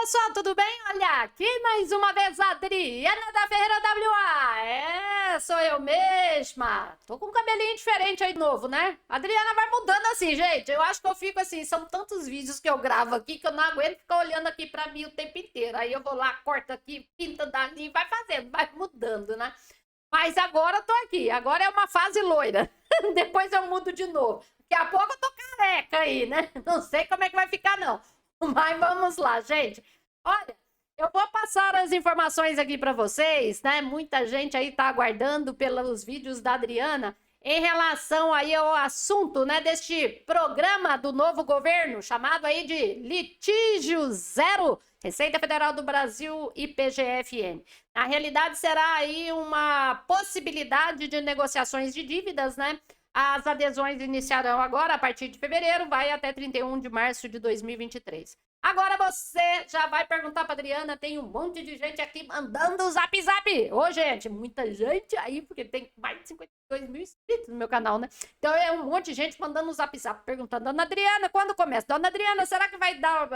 pessoal, tudo bem? Olha, aqui mais uma vez a Adriana da Ferreira WA. Sou eu mesma. Tô com um cabelinho diferente aí de novo, né? A Adriana vai mudando assim, gente. Eu acho que eu fico assim, são tantos vídeos que eu gravo aqui que eu não aguento ficar olhando aqui pra mim o tempo inteiro. Aí eu vou lá, corto aqui, pinta dali, vai fazendo, vai mudando, né? Mas agora eu tô aqui, agora é uma fase loira. Depois eu mudo de novo. Daqui a pouco eu tô careca aí, né? Não sei como é que vai ficar, não. Mas vamos lá, gente. Olha, eu vou passar as informações aqui para vocês, né? Muita gente aí tá aguardando pelos vídeos da Adriana em relação aí ao assunto, né, deste programa do novo governo, chamado aí de Litígio Zero, Receita Federal do Brasil e PGFN. Na realidade, será aí uma possibilidade de negociações de dívidas, né? As adesões iniciarão agora, a partir de fevereiro, vai até 31 de março de 2023. Agora você já vai perguntar para Adriana, tem um monte de gente aqui mandando o zap zap. Ô, gente, muita gente aí, porque tem mais de 52 mil inscritos no meu canal, né? Então é um monte de gente mandando o zap zap, perguntando, Dona Adriana, quando começa? Dona Adriana, será que vai dar,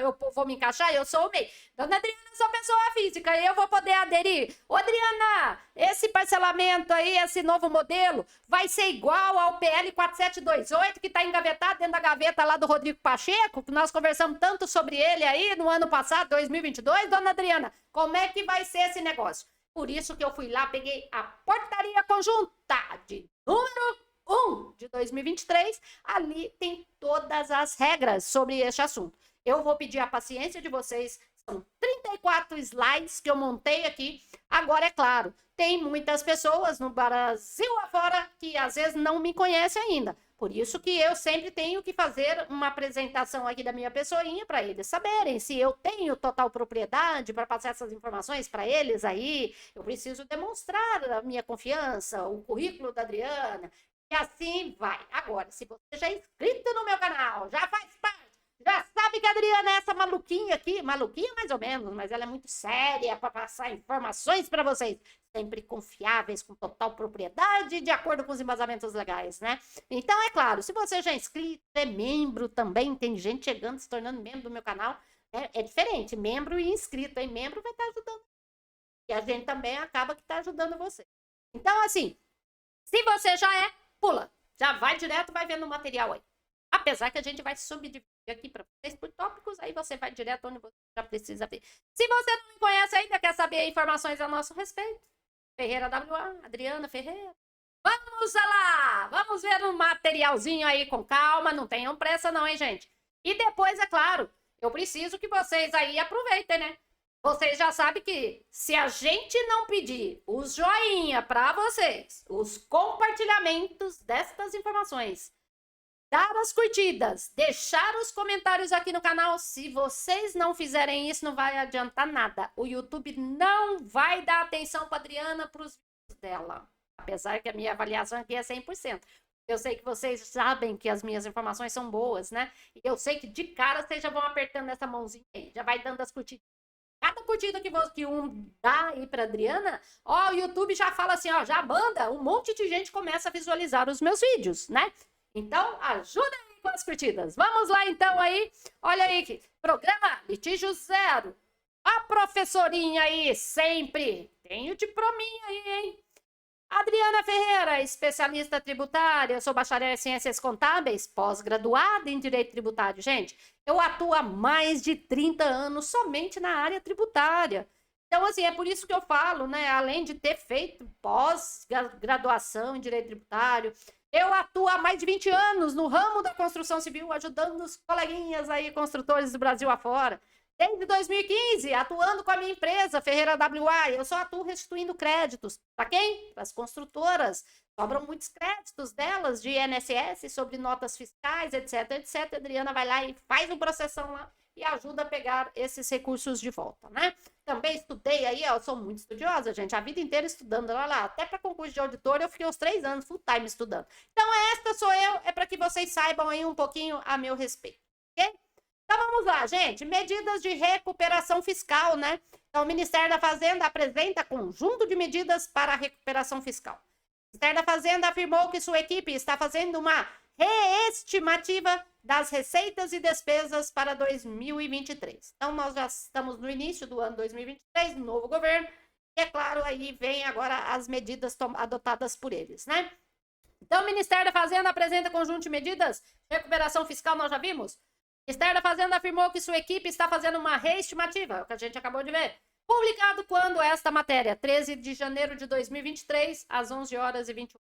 eu vou me encaixar? Eu sou o MEI. Dona Adriana, eu sou pessoa física e eu vou poder aderir. Ô, Adriana, esse parcelamento aí, esse novo modelo, vai ser igual ao PL 4728, que está engavetado dentro da gaveta lá do Rodrigo Pacheco, que nós conversamos tanto sobre ele aí no ano passado, 2022, Dona Adriana, como é que vai ser esse negócio? Por isso que eu fui lá, peguei a portaria conjunta de número 1 de 2023, ali tem todas as regras sobre este assunto. Eu vou pedir a paciência de vocês, são 34 slides que eu montei aqui. Agora, é claro, tem muitas pessoas no Brasil afora que às vezes não me conhecem ainda. Por isso que eu sempre tenho que fazer uma apresentação aqui da minha pessoinha para eles saberem se eu tenho total propriedade para passar essas informações para eles aí. Eu preciso demonstrar a minha confiança, o currículo da Adriana, e assim vai. Agora, se você já é inscrito no meu canal, já faz parte, já sabe que a Adriana é essa maluquinha aqui, maluquinha mais ou menos, mas ela é muito séria para passar informações para vocês, sempre confiáveis, com total propriedade, de acordo com os embasamentos legais, né? Então, é claro, se você já é inscrito, é membro também, tem gente chegando, se tornando membro do meu canal, é diferente, membro e inscrito, hein? Membro vai estar ajudando, e a gente também acaba que está ajudando você. Então, assim, se você já é, pula, já vai direto, vai vendo o material aí. Apesar que a gente vai subdividir aqui para vocês por tópicos, aí você vai direto onde você já precisa ver. Se você não me conhece ainda, quer saber informações a nosso respeito, Ferreira WA, Adriana Ferreira. Vamos lá! Vamos ver um materialzinho aí com calma, não tenham pressa não, hein, gente? E depois, é claro, eu preciso que vocês aí aproveitem, né? Vocês já sabem que se a gente não pedir os joinha para vocês, os compartilhamentos destas informações, dar as curtidas, deixar os comentários aqui no canal. Se vocês não fizerem isso, não vai adiantar nada. O YouTube não vai dar atenção para Adriana para os vídeos dela. Apesar que a minha avaliação aqui é 100%. Eu sei que vocês sabem que as minhas informações são boas, né? E eu sei que de cara vocês já vão apertando essa mãozinha aí, já vai dando as curtidas. Cada curtida que um dá aí para Adriana, ó, o YouTube já fala assim, ó, já manda, um monte de gente começa a visualizar os meus vídeos, né? Então, ajuda aí com as curtidas. Vamos lá, então, aí. Olha aí, que programa Litígio Zero. A professorinha aí, sempre. Tem o diplominha aí, hein? Adriana Ferreira, especialista tributária. Sou bacharel em Ciências Contábeis, pós-graduada em Direito Tributário. Gente, eu atuo há mais de 30 anos somente na área tributária. Então, assim, é por isso que eu falo, né? Além de ter feito pós-graduação em Direito Tributário, eu atuo há mais de 20 anos no ramo da construção civil, ajudando os coleguinhas aí, construtores do Brasil afora. Desde 2015, atuando com a minha empresa, Ferreira WA, eu só atuo restituindo créditos. Para quem? Para as construtoras. Sobram muitos créditos delas, de INSS, sobre notas fiscais, etc, etc. A Adriana vai lá e faz um processão lá e ajuda a pegar esses recursos de volta, né? Também estudei aí, eu sou muito estudiosa, gente, a vida inteira estudando, olha lá, até para concurso de auditor eu fiquei uns 3 anos full time estudando. Então, esta sou eu, é para que vocês saibam aí um pouquinho a meu respeito, ok? Então, vamos lá, gente, medidas de recuperação fiscal, né? Então, o Ministério da Fazenda apresenta conjunto de medidas para a recuperação fiscal. O Ministério da Fazenda afirmou que sua equipe está fazendo uma reestimativa das receitas e despesas para 2023. Então, nós já estamos no início do ano 2023, no novo governo, e é claro, aí vem agora as medidas adotadas por eles, né? Então, o Ministério da Fazenda apresenta conjunto de medidas de recuperação fiscal, nós já vimos. O Ministério da Fazenda afirmou que sua equipe está fazendo uma reestimativa, é o que a gente acabou de ver. Publicado quando esta matéria? 13 de janeiro de 2023, às 11 horas e 21.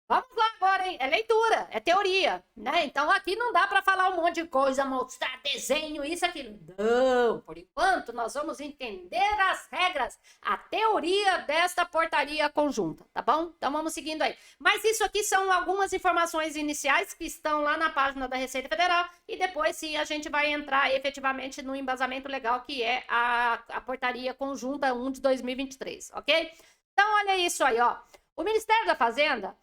Vamos lá agora, hein? É leitura, é teoria, né? Então aqui não dá para falar um monte de coisa, mostrar desenho, isso, aquilo. Não, por enquanto nós vamos entender as regras, a teoria desta portaria conjunta, tá bom? Então vamos seguindo aí. Mas isso aqui são algumas informações iniciais que estão lá na página da Receita Federal e depois sim a gente vai entrar efetivamente no embasamento legal que é a portaria conjunta 1 de 2023, ok? Então olha isso aí, ó. O Ministério da Fazenda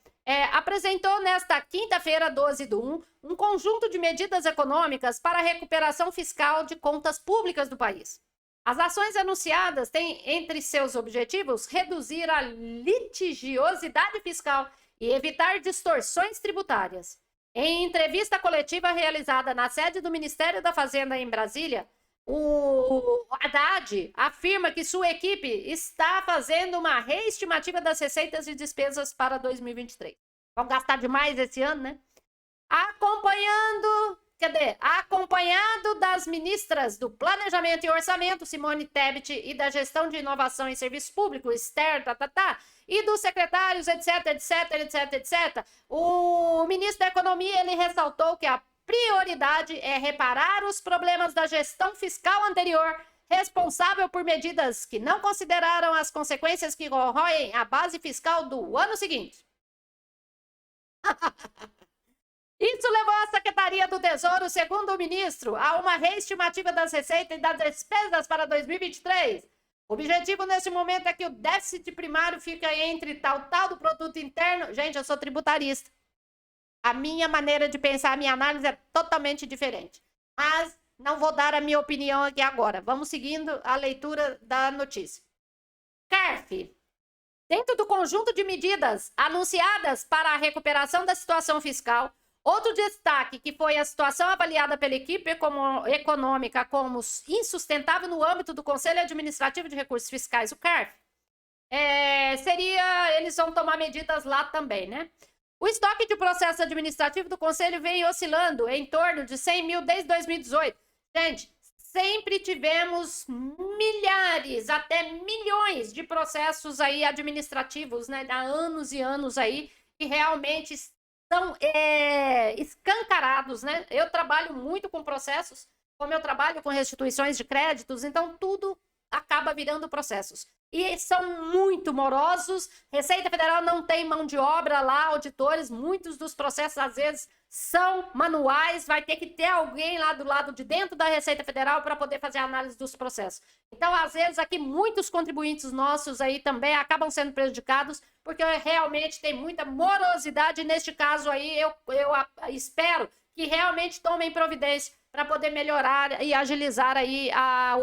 apresentou nesta quinta-feira, 12/1, um conjunto de medidas econômicas para a recuperação fiscal de contas públicas do país. As ações anunciadas têm entre seus objetivos reduzir a litigiosidade fiscal e evitar distorções tributárias. Em entrevista coletiva realizada na sede do Ministério da Fazenda em Brasília, o Haddad afirma que sua equipe está fazendo uma reestimativa das receitas e despesas para 2023. Vão gastar demais esse ano, né? Acompanhado das ministras do Planejamento e Orçamento, Simone Tebet, e da Gestão de Inovação e Serviço Público, Esther, e dos secretários, etc. O ministro da Economia, ele ressaltou que a prioridade é reparar os problemas da gestão fiscal anterior, responsável por medidas que não consideraram as consequências que corroem a base fiscal do ano seguinte. Isso levou a Secretaria do Tesouro, segundo o ministro, a uma reestimativa das receitas e das despesas para 2023. O objetivo nesse momento é que o déficit primário fica entre tal do produto interno. Gente, eu sou tributarista. A minha maneira de pensar, a minha análise é totalmente diferente. Mas não vou dar a minha opinião aqui agora. Vamos seguindo a leitura da notícia. CARF. Dentro do conjunto de medidas anunciadas para a recuperação da situação fiscal, outro destaque que foi a situação avaliada pela equipe econômica como insustentável no âmbito do Conselho Administrativo de Recursos Fiscais, o CARF. Eles vão tomar medidas lá também, né? O estoque de processo administrativo do Conselho vem oscilando em torno de 100 mil desde 2018. Gente, sempre tivemos milhares, até milhões de processos aí administrativos, né? Há anos e anos aí, que realmente são escancarados, né? Eu trabalho muito com processos, como eu trabalho com restituições de créditos, então tudo acaba virando processos. E são muito morosos. Receita Federal não tem mão de obra lá, auditores. Muitos dos processos, às vezes, são manuais. Vai ter que ter alguém lá do lado de dentro da Receita Federal para poder fazer a análise dos processos. Então, às vezes, aqui, muitos contribuintes nossos aí também acabam sendo prejudicados, porque realmente tem muita morosidade. Neste caso aí, eu espero que realmente tomem providência para poder melhorar e agilizar aí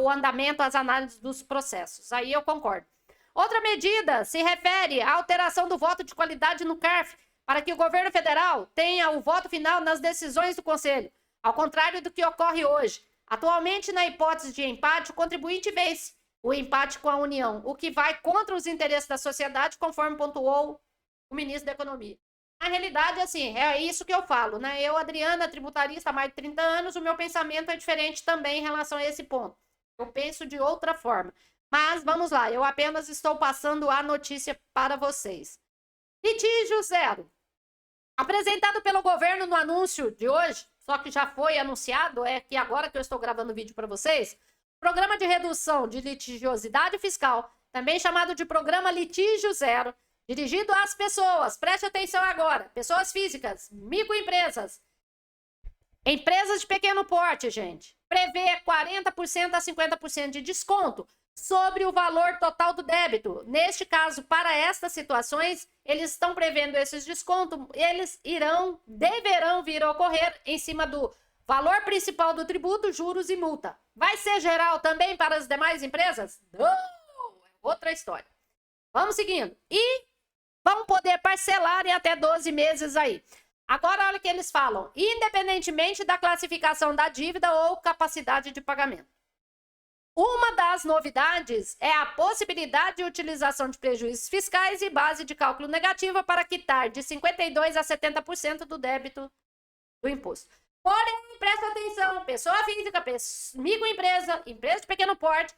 o andamento, as análises dos processos. Aí eu concordo. Outra medida se refere à alteração do voto de qualidade no CARF, para que o governo federal tenha o voto final nas decisões do Conselho, ao contrário do que ocorre hoje. Atualmente, na hipótese de empate, o contribuinte vence o empate com a União, o que vai contra os interesses da sociedade, conforme pontuou o ministro da Economia. Na realidade, assim, é isso que eu falo, né? Eu, Adriana, tributarista há mais de 30 anos, o meu pensamento é diferente também em relação a esse ponto. Eu penso de outra forma. Mas, vamos lá, eu apenas estou passando a notícia para vocês. Litígio zero. Apresentado pelo governo no anúncio de hoje, só que já foi anunciado, é que agora que eu estou gravando o vídeo para vocês, Programa de Redução de Litigiosidade Fiscal, também chamado de Programa Litígio Zero, dirigido às pessoas, preste atenção agora, pessoas físicas, microempresas, empresas de pequeno porte, gente, prevê 40% a 50% de desconto sobre o valor total do débito. Neste caso, para estas situações, eles estão prevendo esses descontos, eles deverão vir a ocorrer em cima do valor principal do tributo, juros e multa. Vai ser geral também para as demais empresas? Não, é outra história. Vamos seguindo. E vão poder parcelar em até 12 meses aí. Agora, olha o que eles falam. Independentemente da classificação da dívida ou capacidade de pagamento. Uma das novidades é a possibilidade de utilização de prejuízos fiscais e base de cálculo negativa para quitar de 52% a 70% do débito do imposto. Porém, presta atenção, pessoa física, microempresa, empresa de pequeno porte,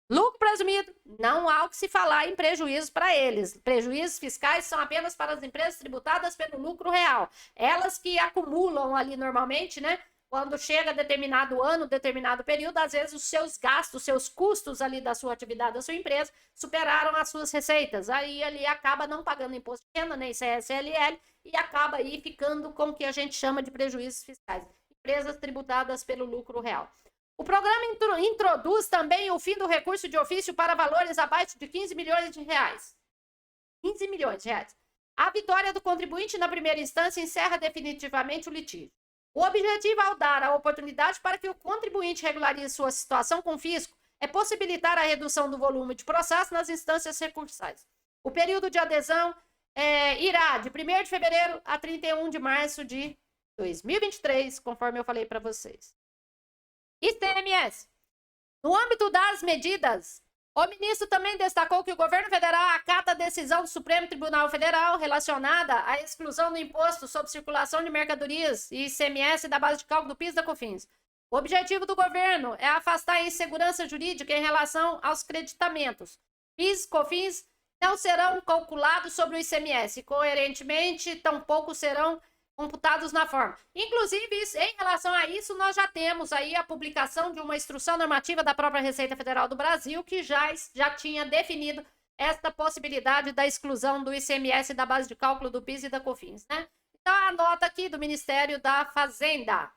lucro presumido, não há o que se falar em prejuízos para eles. Prejuízos fiscais são apenas para as empresas tributadas pelo lucro real. Elas que acumulam ali normalmente, né? Quando chega determinado ano, determinado período, às vezes os seus gastos, os seus custos ali da sua atividade, da sua empresa, superaram as suas receitas. Aí ele acaba não pagando imposto de renda, nem CSLL, e acaba aí ficando com o que a gente chama de prejuízos fiscais. Empresas tributadas pelo lucro real. O programa introduz também o fim do recurso de ofício para valores abaixo de 15 milhões de reais. 15 milhões de reais. A vitória do contribuinte na primeira instância encerra definitivamente o litígio. O objetivo ao dar a oportunidade para que o contribuinte regularize sua situação com o fisco é possibilitar a redução do volume de processo nas instâncias recursais. O período de adesão irá de 1º de fevereiro a 31 de março de 2023, conforme eu falei para vocês. ICMS. No âmbito das medidas, o ministro também destacou que o governo federal acata a decisão do Supremo Tribunal Federal relacionada à exclusão do imposto sobre circulação de mercadorias e ICMS da base de cálculo do PIS e da COFINS. O objetivo do governo é afastar a insegurança jurídica em relação aos creditamentos. PIS e COFINS não serão calculados sobre o ICMS, coerentemente, tampouco serão computados na forma. Inclusive, em relação a isso, nós já temos aí a publicação de uma instrução normativa da própria Receita Federal do Brasil, que já tinha definido esta possibilidade da exclusão do ICMS da base de cálculo do PIS e da COFINS, né? Então, a nota aqui do Ministério da Fazenda.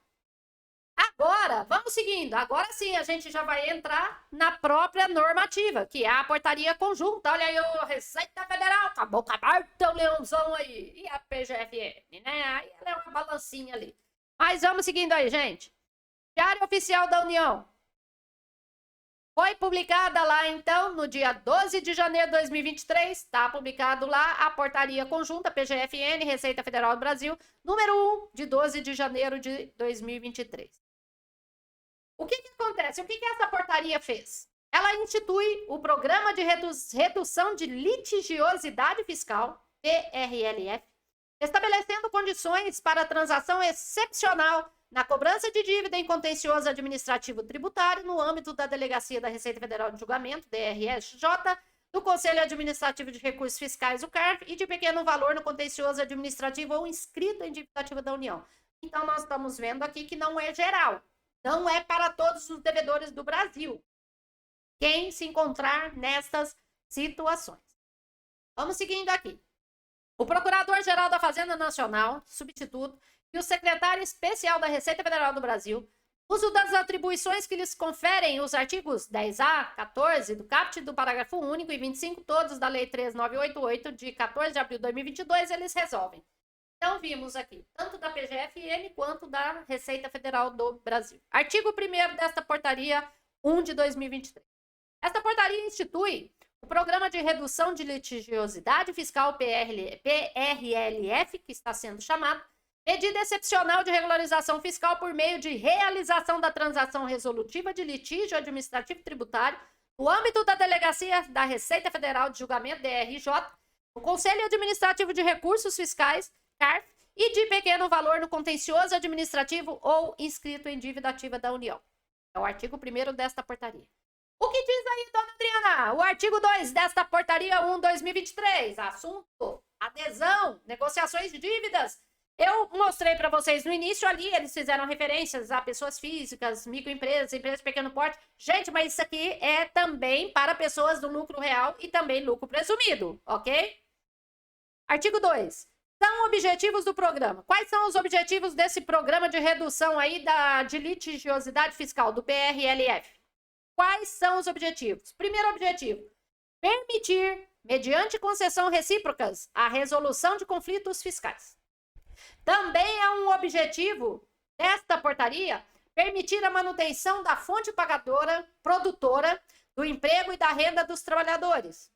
Agora, vamos seguindo. Agora sim, a gente já vai entrar na própria normativa, que é a portaria conjunta. Olha aí, a Receita Federal, acabou com a Marta, o leãozão aí. E a PGFN, né? Aí ela é uma balancinha ali. Mas vamos seguindo aí, gente. Diário Oficial da União. Foi publicada lá, então, no dia 12 de janeiro de 2023. Está publicado lá a portaria conjunta PGFN, Receita Federal do Brasil, número 1, de 12 de janeiro de 2023. O que acontece? O que essa portaria fez? Ela institui o Programa de Redução de Litigiosidade Fiscal, PRLF, estabelecendo condições para a transação excepcional na cobrança de dívida em contencioso administrativo tributário no âmbito da Delegacia da Receita Federal de Julgamento, DRSJ, do Conselho Administrativo de Recursos Fiscais, o CARF, e de pequeno valor no contencioso administrativo ou inscrito em dívida ativa da União. Então, nós estamos vendo aqui que não é geral. Não é para todos os devedores do Brasil quem se encontrar nestas situações. Vamos seguindo aqui. O Procurador-Geral da Fazenda Nacional, substituto, e o Secretário Especial da Receita Federal do Brasil, uso das atribuições que lhes conferem os artigos 10A, 14 do caput do parágrafo único e 25, todos da Lei 3.988, de 14 de abril de 2022, eles resolvem. Então, vimos aqui, tanto da PGFN quanto da Receita Federal do Brasil. Artigo 1º desta portaria 1 de 2023. Esta portaria institui o Programa de Redução de Litigiosidade Fiscal, PRLF, que está sendo chamado, medida excepcional de regularização fiscal por meio de realização da transação resolutiva de litígio administrativo tributário no âmbito da Delegacia da Receita Federal de Julgamento, DRJ, o Conselho Administrativo de Recursos Fiscais, CARF, e de pequeno valor no contencioso administrativo ou inscrito em dívida ativa da União. É o artigo 1º desta portaria. O que diz aí, dona Adriana? O artigo 2 desta portaria 1/2023, assunto, adesão, negociações de dívidas. Eu mostrei para vocês no início ali, eles fizeram referências a pessoas físicas, microempresas, empresas de pequeno porte. Gente, mas isso aqui é também para pessoas do lucro real e também lucro presumido, ok? Artigo 2. São objetivos do programa. Quais são os objetivos desse programa de redução aí de litigiosidade fiscal, do PRLF? Quais são os objetivos? Primeiro objetivo, permitir, mediante concessão recíprocas, a resolução de conflitos fiscais. Também é um objetivo desta portaria permitir a manutenção da fonte pagadora, produtora, do emprego e da renda dos trabalhadores.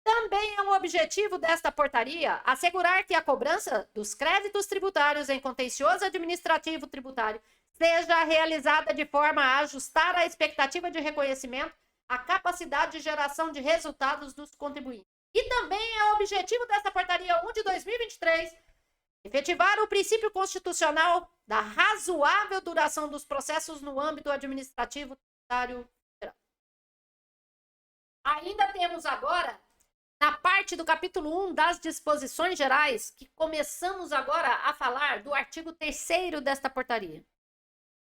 Também é um objetivo desta portaria assegurar que a cobrança dos créditos tributários em contencioso administrativo tributário seja realizada de forma a ajustar a expectativa de reconhecimento, a capacidade de geração de resultados dos contribuintes. E também é objetivo desta portaria 1 de 2023 efetivar o princípio constitucional da razoável duração dos processos no âmbito administrativo tributário federal. Ainda temos agora, na parte do capítulo 1 das disposições gerais, que começamos agora a falar do artigo 3º desta portaria.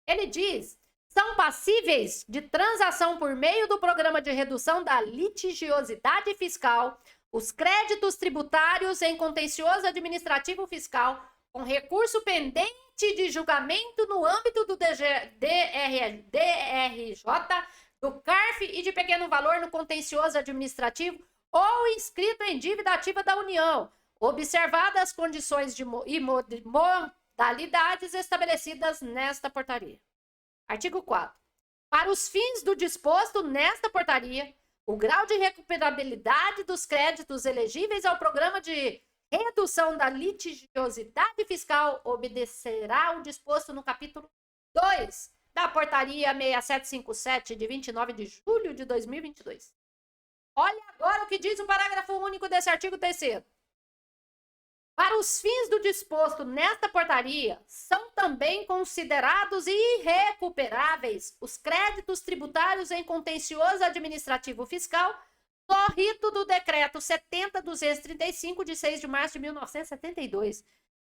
Ele diz: são passíveis de transação por meio do programa de redução da litigiosidade fiscal os créditos tributários em contencioso administrativo fiscal com recurso pendente de julgamento no âmbito do DRJ, do CARF e de pequeno valor no contencioso administrativo ou inscrito em dívida ativa da União, observadas as condições e modalidades estabelecidas nesta portaria. Artigo 4. Para os fins do disposto nesta portaria, o grau de recuperabilidade dos créditos elegíveis ao programa de redução da litigiosidade fiscal obedecerá ao disposto no capítulo 2 da portaria 6757 de 29 de julho de 2022. Olha agora o que diz o parágrafo único desse artigo 3º. Para os fins do disposto nesta portaria, são também considerados irrecuperáveis os créditos tributários em contencioso administrativo fiscal no rito do decreto 70.235 de 6 de março de 1972.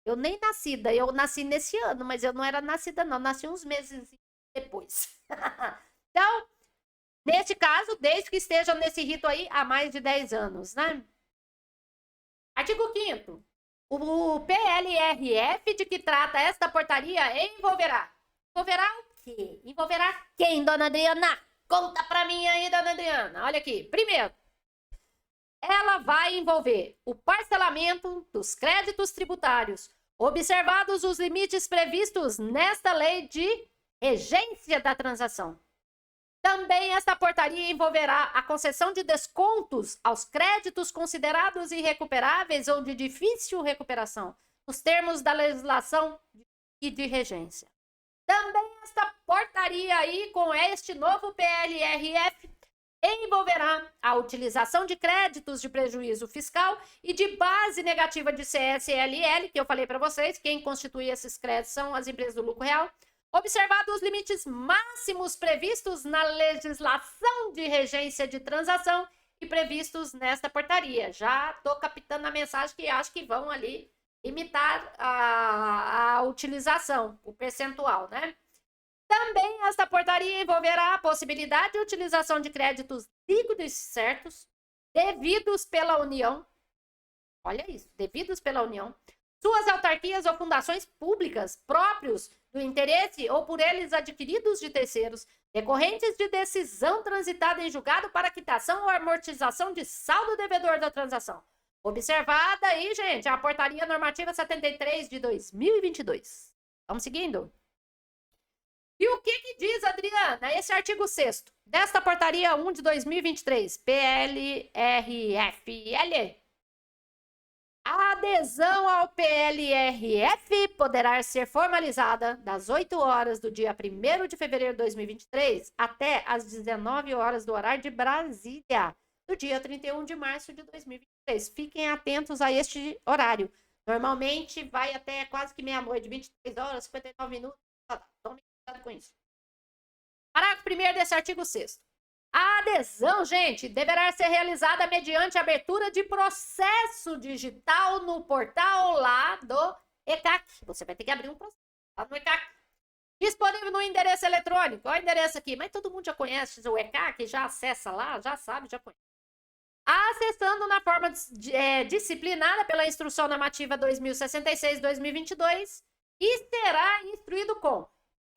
Eu nem nascida, eu nasci nesse ano, mas eu não era nascida não, nasci uns meses depois. Então, neste caso, desde que esteja nesse rito aí há mais de 10 anos, né? Artigo 5º. O PLRF de que trata esta portaria envolverá. Envolverá o quê? Envolverá quem, dona Adriana? Conta pra mim aí, dona Adriana. Olha aqui. Primeiro, ela vai envolver o parcelamento dos créditos tributários, observados os limites previstos nesta lei de regência da transação. Também esta portaria envolverá a concessão de descontos aos créditos considerados irrecuperáveis ou de difícil recuperação, nos termos da legislação e de regência. Também esta portaria aí, com este novo PLRF, envolverá a utilização de créditos de prejuízo fiscal e de base negativa de CSLL, que eu falei para vocês, quem constitui esses créditos são as empresas do lucro real, observados os limites máximos previstos na legislação de regência de transação e previstos nesta portaria. Já estou captando a mensagem que acho que vão ali limitar a utilização, o percentual, né? Também esta portaria envolverá a possibilidade de utilização de créditos líquidos certos, devidos pela União, olha isso, devidos pela União, suas autarquias ou fundações públicas próprios do interesse ou por eles adquiridos de terceiros, decorrentes de decisão transitada em julgado para quitação ou amortização de saldo devedor da transação. Observada aí, gente, a portaria normativa 73 de 2022. Vamos seguindo? E o que diz, Adriana, esse artigo 6º desta portaria 1 de 2023, PLRFL? A adesão ao PLRF poderá ser formalizada das 8 horas do dia 1º de fevereiro de 2023 até as 19 horas do horário de Brasília, do dia 31 de março de 2023. Fiquem atentos a este horário. Normalmente vai até quase que meia-noite, 23 horas, 59 minutos. Tome cuidado com isso. Parágrafo 1º desse artigo 6º. A adesão, gente, deverá ser realizada mediante abertura de processo digital no portal lá do ECAC. Você vai ter que abrir um processo lá no ECAC. Disponível no endereço eletrônico. Olha o endereço aqui. Mas todo mundo já conhece o ECAC, já acessa lá, já sabe, já conhece. Acessando na forma disciplinada pela Instrução Normativa 2066-2022 e será instruído com...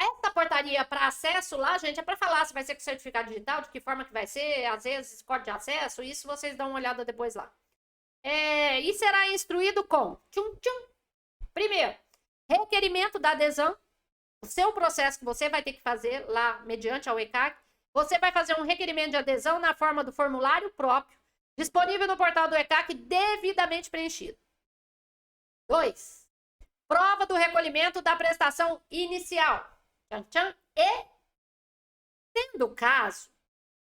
Essa portaria para acesso lá, gente, é para falar se vai ser com certificado digital, de que forma que vai ser, às vezes, código de acesso, isso vocês dão uma olhada depois lá. E será instruído com... Primeiro, requerimento da adesão, o seu processo que você vai ter que fazer lá mediante ao ECAC, você vai fazer um requerimento de adesão na forma do formulário próprio, disponível no portal do ECAC devidamente preenchido. 2. Prova do recolhimento da prestação inicial. Tchan, tchan. E, sendo o caso,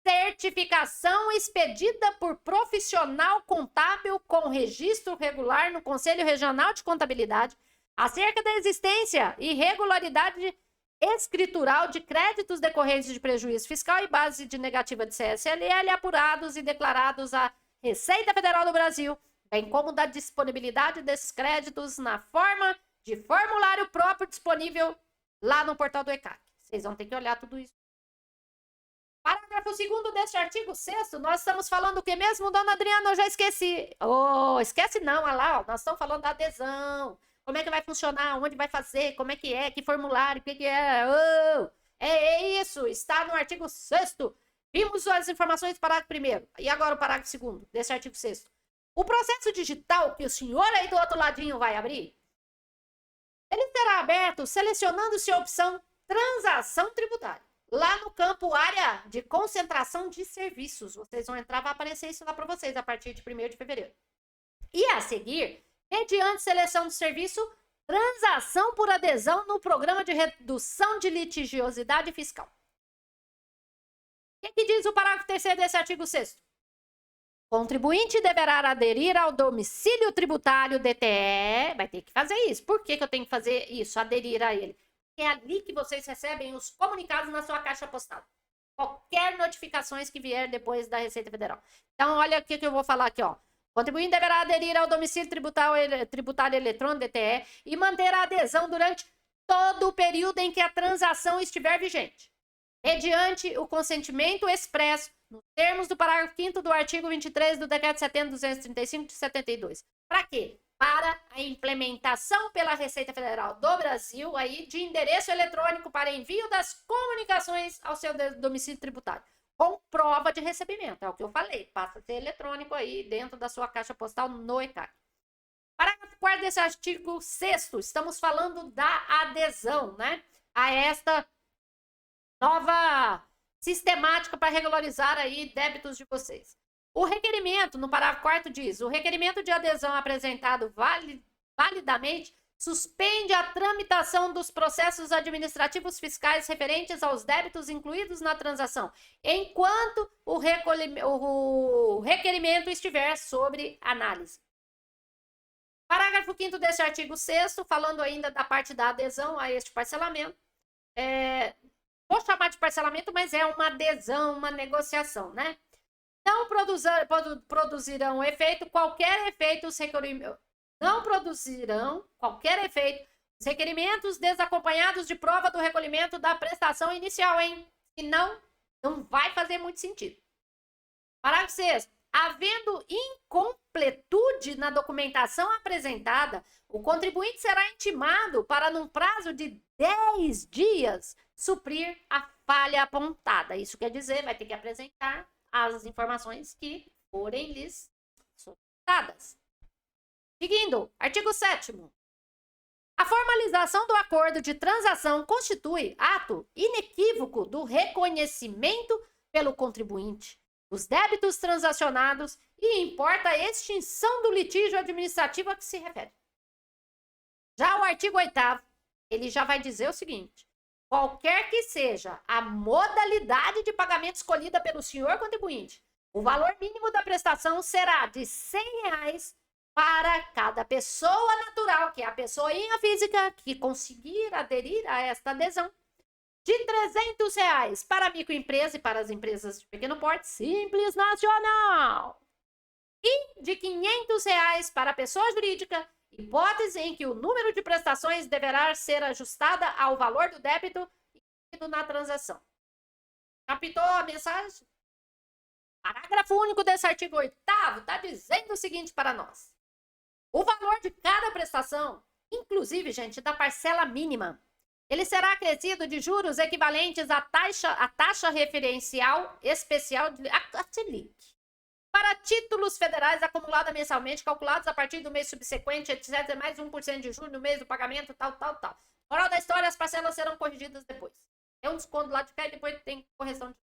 certificação expedida por profissional contábil com registro regular no Conselho Regional de Contabilidade acerca da existência e regularidade escritural de créditos decorrentes de prejuízo fiscal e base de negativa de CSLL apurados e declarados à Receita Federal do Brasil, bem como da disponibilidade desses créditos na forma de formulário próprio disponível lá no portal do ECAC. Vocês vão ter que olhar tudo isso. Parágrafo 2º deste artigo 6º, nós estamos falando o que mesmo, dona Adriana? Eu já esqueci. Oh, esquece não, olha lá, ó, nós estamos falando da adesão. Como é que vai funcionar, onde vai fazer, como é, que formulário, o que é. Oh, é isso, está no artigo 6º. Vimos as informações do parágrafo 1º. E agora o parágrafo 2º desse artigo 6º. O processo digital que o senhor aí do outro ladinho vai abrir, ele será aberto selecionando-se a opção transação tributária. Lá no campo área de concentração de serviços. Vocês vão entrar, vai aparecer isso lá para vocês a partir de 1º de fevereiro. E a seguir, mediante seleção do serviço, transação por adesão no programa de redução de litigiosidade fiscal. O que diz o parágrafo 3º desse artigo 6º? Contribuinte deverá aderir ao domicílio tributário DTE. Vai ter que fazer isso. Por que eu tenho que fazer isso? Aderir a ele. É ali que vocês recebem os comunicados na sua caixa postal. Qualquer notificações que vier depois da Receita Federal. Então, olha o que eu vou falar aqui, ó. Contribuinte deverá aderir ao domicílio tributário eletrônico DTE e manter a adesão durante todo o período em que a transação estiver vigente, mediante o consentimento expresso nos termos do parágrafo 5º do artigo 23 do Decreto 70.235 de 72. Para quê? Para a implementação pela Receita Federal do Brasil aí, de endereço eletrônico para envio das comunicações ao seu domicílio tributário, com prova de recebimento. É o que eu falei, passa a ser eletrônico aí dentro da sua caixa postal no ECAC. Parágrafo 4º desse artigo 6º, estamos falando da adesão, né, a esta nova sistemática para regularizar aí débitos de vocês. O requerimento, no parágrafo 4º diz, o requerimento de adesão apresentado validamente suspende a tramitação dos processos administrativos fiscais referentes aos débitos incluídos na transação, enquanto o requerimento estiver sobre análise. Parágrafo 5º desse artigo 6º, falando ainda da parte da adesão a este parcelamento. Vou chamar de parcelamento, mas é uma adesão, uma negociação, né? Não produzirão efeito qualquer efeito os requerimentos. Não produzirão qualquer efeito os requerimentos desacompanhados de prova do recolhimento da prestação inicial, hein? Senão, não vai fazer muito sentido. Parágrafo 6º. Havendo incompletude na documentação apresentada, o contribuinte será intimado para, num prazo de 10 dias, suprir a falha apontada. Isso quer dizer, vai ter que apresentar as informações que forem lhes solicitadas. Seguindo, artigo 7º. A formalização do acordo de transação constitui ato inequívoco do reconhecimento pelo contribuinte dos débitos transacionados e importa a extinção do litígio administrativo a que se refere. Já o artigo 8º, ele já vai dizer o seguinte: qualquer que seja a modalidade de pagamento escolhida pelo senhor contribuinte, o valor mínimo da prestação será de R$100 para cada pessoa natural, que é a pessoinha física que conseguir aderir a esta adesão, de R$300 para a microempresa e para as empresas de pequeno porte simples nacional, e de R$500 para a pessoa jurídica, hipótese em que o número de prestações deverá ser ajustada ao valor do débito incluído na transação. Captou a mensagem? Parágrafo único desse artigo 8º está dizendo o seguinte para nós: o valor de cada prestação, inclusive, gente, da parcela mínima, ele será acrescido de juros equivalentes à taxa referencial especial de Selic, para títulos federais acumulados mensalmente, calculados a partir do mês subsequente, etc., mais 1% de juros no mês do pagamento, tal. Moral da história, as parcelas serão corrigidas depois. É um desconto lá de cá e depois tem correção de...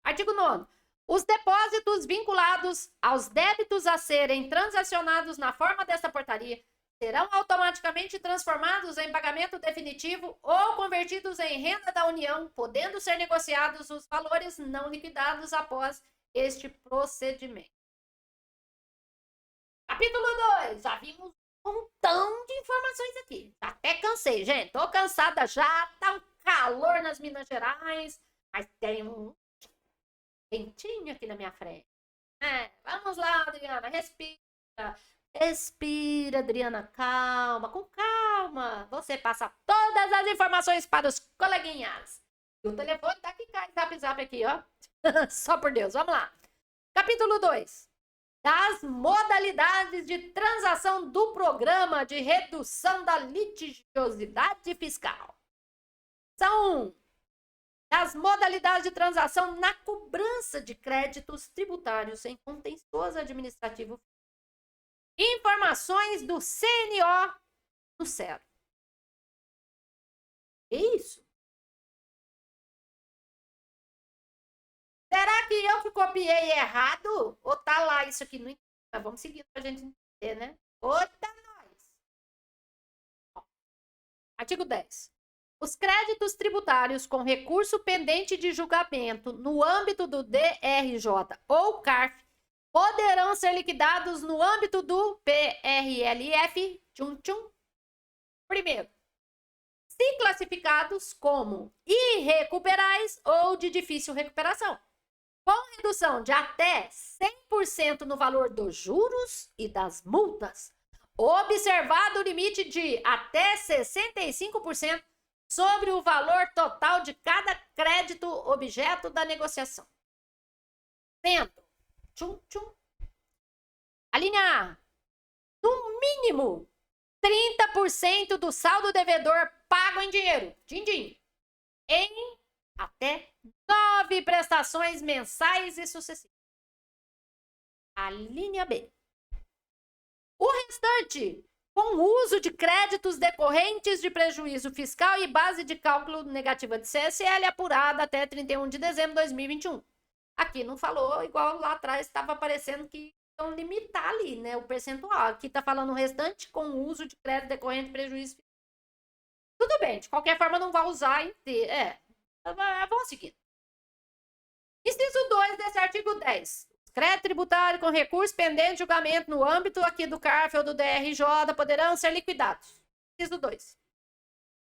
Artigo 9º. Os depósitos vinculados aos débitos a serem transacionados na forma desta portaria serão automaticamente transformados em pagamento definitivo ou convertidos em renda da União, podendo ser negociados os valores não liquidados após este procedimento. Capítulo 2. Já vimos um montão de informações aqui. Até cansei, gente. Tô cansada já. Tá um calor nas Minas Gerais, mas tem um quentinho aqui na minha frente. Vamos lá, Adriana. Respira. Respira, Adriana. Calma, com calma. Você passa todas as informações para os coleguinhas. E o telefone tá aqui, cai, zap aqui, ó. Só por Deus. Vamos lá. Capítulo 2. Das modalidades de transação do Programa de Redução da Litigiosidade Fiscal. São 1. Das modalidades de transação na cobrança de créditos tributários em contencioso administrativo. Informações do CNO no CERO. Que isso? Será que eu que copiei errado? Ou tá lá isso aqui? Não... Mas vamos seguir pra gente entender, né? Outra nós. Artigo 10. Os créditos tributários com recurso pendente de julgamento no âmbito do DRJ ou CARF poderão ser liquidados no âmbito do PRLF. Primeiro, se classificados como irrecuperáveis ou de difícil recuperação, com redução de até 100% no valor dos juros e das multas, observado o limite de até 65% sobre o valor total de cada crédito objeto da negociação. Sendo, a linha A, no mínimo 30% do saldo devedor pago em dinheiro, din-din, em até 9 prestações mensais e sucessivas. A linha B. O restante, com uso de créditos decorrentes de prejuízo fiscal e base de cálculo negativa de CSL apurada até 31 de dezembro de 2021. Aqui não falou, igual lá atrás estava aparecendo que iam limitar ali, né, o percentual. Aqui está falando o restante com uso de crédito decorrente de prejuízo fiscal. Tudo bem, de qualquer forma não vai usar inteiro. Vamos seguir. Inciso 2 desse artigo 10. Crédito tributário com recurso pendente de julgamento no âmbito aqui do CARF ou do DRJ poderão ser liquidados. Inciso 2.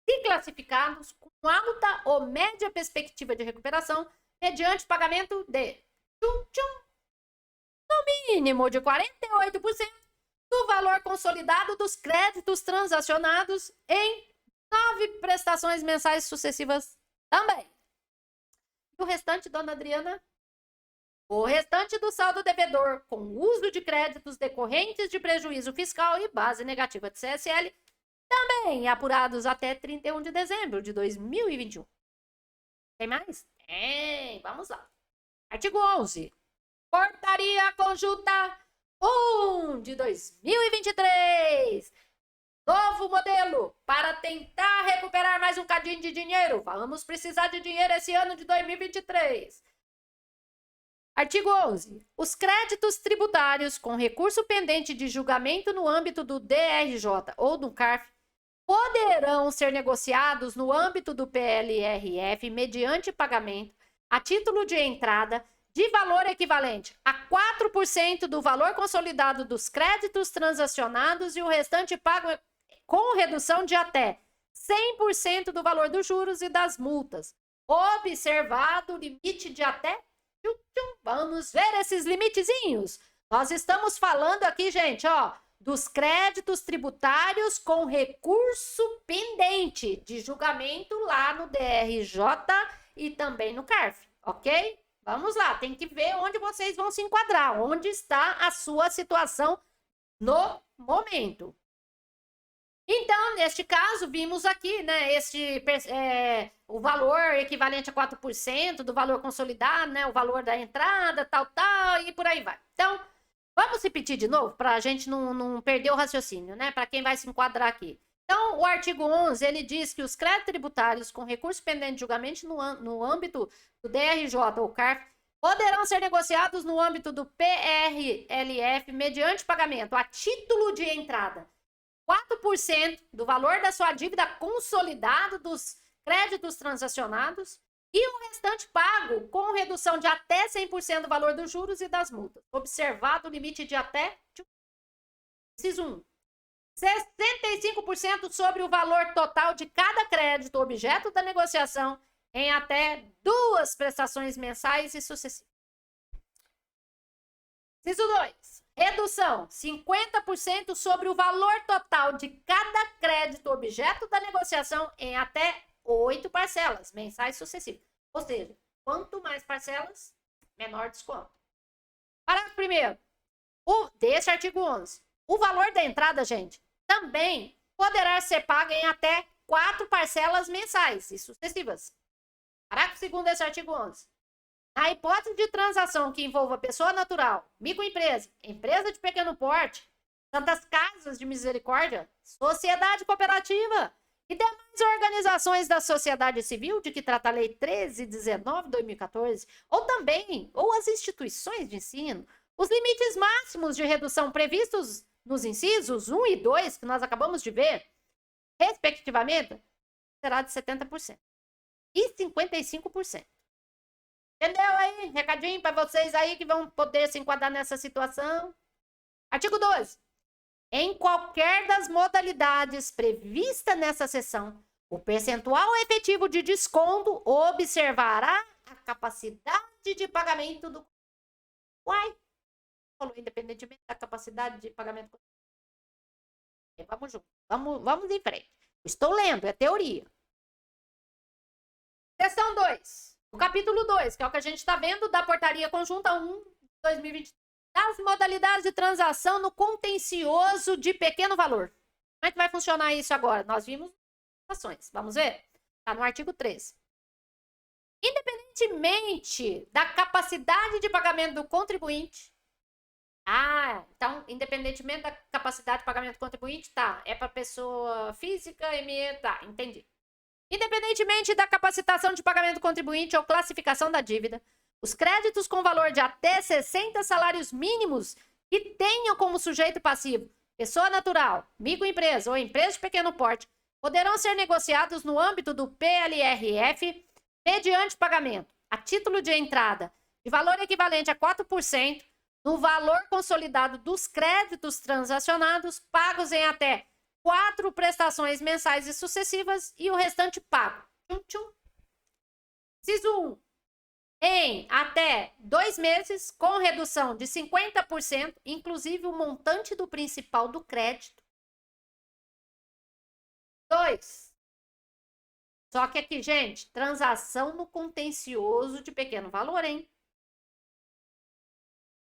Se classificados com alta ou média perspectiva de recuperação mediante pagamento de no mínimo de 48% do valor consolidado dos créditos transacionados em 9 prestações mensais sucessivas também. E o restante, dona Adriana? O restante do saldo devedor, com uso de créditos decorrentes de prejuízo fiscal e base negativa de CSL, também apurados até 31 de dezembro de 2021. Tem mais? Tem, vamos lá. Artigo 11. Portaria Conjunta 1 de 2023. Novo modelo para tentar recuperar mais um cadinho de dinheiro. Vamos precisar de dinheiro esse ano de 2023. Artigo 11. Os créditos tributários com recurso pendente de julgamento no âmbito do DRJ ou do CARF poderão ser negociados no âmbito do PLRF mediante pagamento a título de entrada de valor equivalente a 4% do valor consolidado dos créditos transacionados e o restante pago com redução de até 100% do valor dos juros e das multas, observado o limite de até... Vamos ver esses limitezinhos. Nós estamos falando aqui, gente, ó, dos créditos tributários com recurso pendente de julgamento lá no DRJ e também no CARF, ok? Vamos lá, tem que ver onde vocês vão se enquadrar, onde está a sua situação no momento. Então, neste caso, vimos aqui, né, o valor equivalente a 4% do valor consolidado, né, o valor da entrada, tal, e por aí vai. Então, vamos repetir de novo, para a gente não perder o raciocínio, né, para quem vai se enquadrar aqui. Então, o artigo 11, ele diz que os créditos tributários com recurso pendente de julgamento no âmbito do DRJ ou CARF poderão ser negociados no âmbito do PRLF mediante pagamento a título de entrada 4% do valor da sua dívida consolidado dos créditos transacionados e o restante pago com redução de até 100% do valor dos juros e das multas, observado o limite de até inciso 1. 65% sobre o valor total de cada crédito objeto da negociação em até 2 prestações mensais e sucessivas. Inciso 2. Redução 50% sobre o valor total de cada crédito objeto da negociação em até 8 parcelas mensais sucessivas. Ou seja, quanto mais parcelas, menor desconto. Parágrafo 1º. Desse artigo 11. O valor da entrada, gente, também poderá ser pago em até 4 parcelas mensais e sucessivas. Parágrafo 2º desse artigo 11. Na hipótese de transação que envolva pessoa natural, microempresa, empresa de pequeno porte, santas casas de misericórdia, sociedade cooperativa e demais organizações da sociedade civil de que trata a Lei 13.19/2014, ou as instituições de ensino, os limites máximos de redução previstos nos incisos 1 e 2, que nós acabamos de ver, respectivamente, será de 70% e 55%. Entendeu aí? Recadinho para vocês aí que vão poder se enquadrar nessa situação. Artigo 12. Em qualquer das modalidades prevista nessa seção, o percentual efetivo de desconto observará a capacidade de pagamento do... Uai! Falou independentemente da capacidade de pagamento. Vamos junto. Vamos em frente. Estou lendo, é teoria. Seção 2. O capítulo 2, que é o que a gente está vendo da Portaria Conjunta 1 de 2023. Das modalidades de transação no contencioso de pequeno valor. Como é que vai funcionar isso agora? Nós vimos ações. Vamos ver? Está no artigo 13. Independentemente da capacidade de pagamento do contribuinte. Então, independentemente da capacidade de pagamento do contribuinte, tá. É para pessoa física, tá, entendi. Independentemente da capacitação de pagamento do contribuinte ou classificação da dívida, os créditos com valor de até 60 salários mínimos que tenham como sujeito passivo pessoa natural, microempresa ou empresa de pequeno porte poderão ser negociados no âmbito do PLRF mediante pagamento a título de entrada de valor equivalente a 4% no valor consolidado dos créditos transacionados pagos em até 4 prestações mensais e sucessivas e o restante pago. Inciso 1. Em até 2 meses, com redução de 50%, inclusive o montante do principal do crédito. 2. Só que aqui, gente, transação no contencioso de pequeno valor, hein?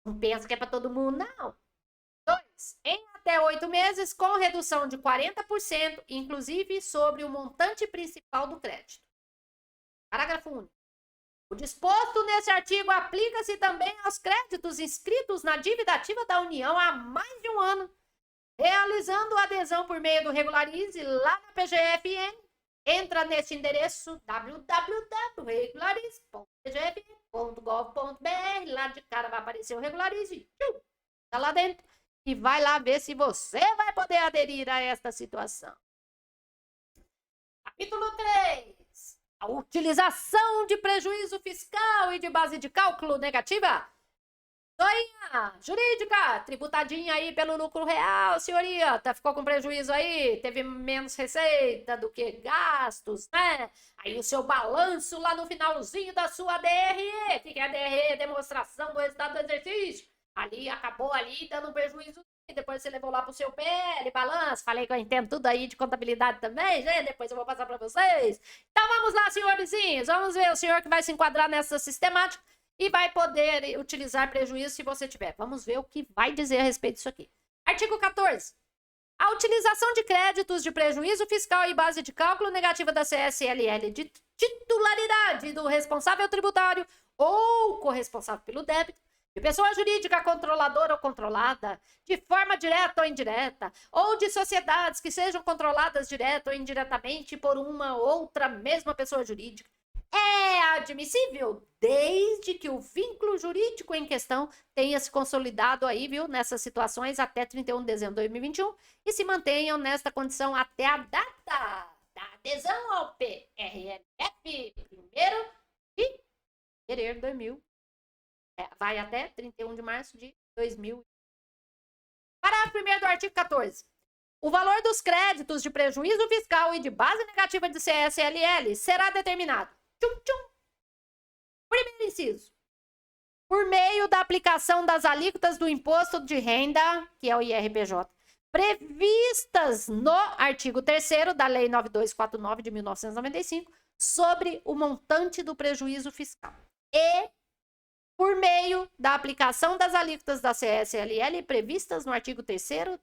Não pensa que é para todo mundo, não. 2. Em até 8 meses, com redução de 40%, inclusive sobre o montante principal do crédito. Parágrafo único. O disposto nesse artigo aplica-se também aos créditos inscritos na dívida ativa da União há mais de um ano, realizando adesão por meio do Regularize lá na PGFN. Entra nesse endereço www.regularize.pgfn.gov.br. Lá de cara vai aparecer o Regularize. Tá lá dentro. E vai lá ver se você vai poder aderir a esta situação. Capítulo 3. A utilização de prejuízo fiscal e de base de cálculo negativa. Zoinha, jurídica, tributadinha aí pelo lucro real, senhoria. Ficou com prejuízo aí, teve menos receita do que gastos, né? Aí o seu balanço lá no finalzinho da sua DRE. O que é a DRE? Demonstração do resultado do exercício. Ali, acabou ali dando um prejuízo. E depois você levou lá pro seu PL, balanço. Falei que eu entendo tudo aí de contabilidade também, gente. Depois eu vou passar para vocês. Então vamos lá, senhorzinhos. Vamos ver o senhor que vai se enquadrar nessa sistemática e vai poder utilizar prejuízo se você tiver. Vamos ver o que vai dizer a respeito disso aqui. Artigo 14. A utilização de créditos de prejuízo fiscal e base de cálculo negativa da CSLL de titularidade do responsável tributário ou corresponsável pelo débito, de pessoa jurídica controladora ou controlada, de forma direta ou indireta, ou de sociedades que sejam controladas direta ou indiretamente por uma ou outra mesma pessoa jurídica, é admissível, desde que o vínculo jurídico em questão tenha se consolidado aí, viu, nessas situações até 31 de dezembro de 2021 e se mantenham nesta condição até a data da adesão ao PRLF, 1º de fevereiro de 2000. Vai até 31 de março de 2000. Parágrafo 1º do artigo 14. O valor dos créditos de prejuízo fiscal e de base negativa de CSLL será determinado. Primeiro inciso. Por meio da aplicação das alíquotas do imposto de renda, que é o IRPJ, previstas no artigo 3º da Lei 9249 de 1995, sobre o montante do prejuízo fiscal. E por meio da aplicação das alíquotas da CSLL previstas no artigo 3º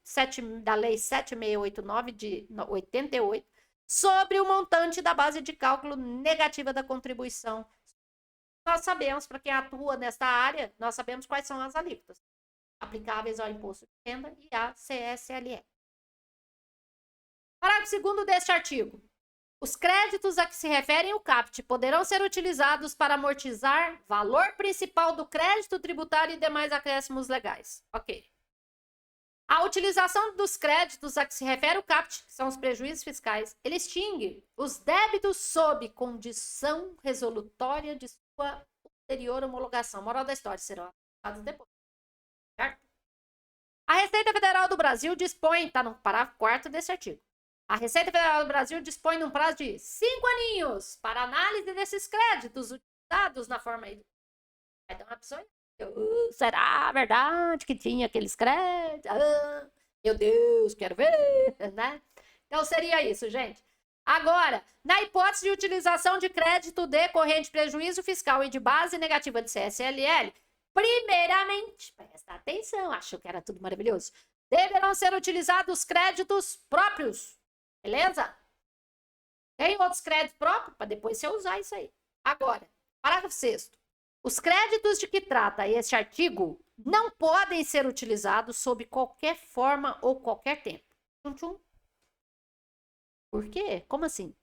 da Lei 7689 de 88, sobre o montante da base de cálculo negativa da contribuição. Nós sabemos, para quem atua nesta área, nós sabemos quais são as alíquotas aplicáveis ao imposto de renda e à CSLL. Parágrafo 2º deste artigo. Os créditos a que se referem o CAPT poderão ser utilizados para amortizar valor principal do crédito tributário e demais acréscimos legais. Ok. A utilização dos créditos a que se refere o CAPT, que são os prejuízos fiscais, ele extingue os débitos sob condição resolutória de sua ulterior homologação. Moral da história, serão aplicados depois. Certo? A Receita Federal do Brasil dispõe, está no parágrafo 4º desse artigo. A Receita Federal do Brasil dispõe de um prazo de 5 aninhos para análise desses créditos utilizados na forma aí. Vai dar uma pessoa. Será verdade que tinha aqueles créditos? Meu Deus, quero ver, né? Então seria isso, gente. Agora, na hipótese de utilização de crédito decorrente de prejuízo fiscal e de base negativa de CSLL, primeiramente, presta atenção, achou que era tudo maravilhoso, deverão ser utilizados créditos próprios. Beleza? Tem outros créditos próprios para depois você usar isso aí. Agora, parágrafo 6º. Os créditos de que trata este artigo não podem ser utilizados sob qualquer forma ou qualquer tempo. Por quê? Como assim?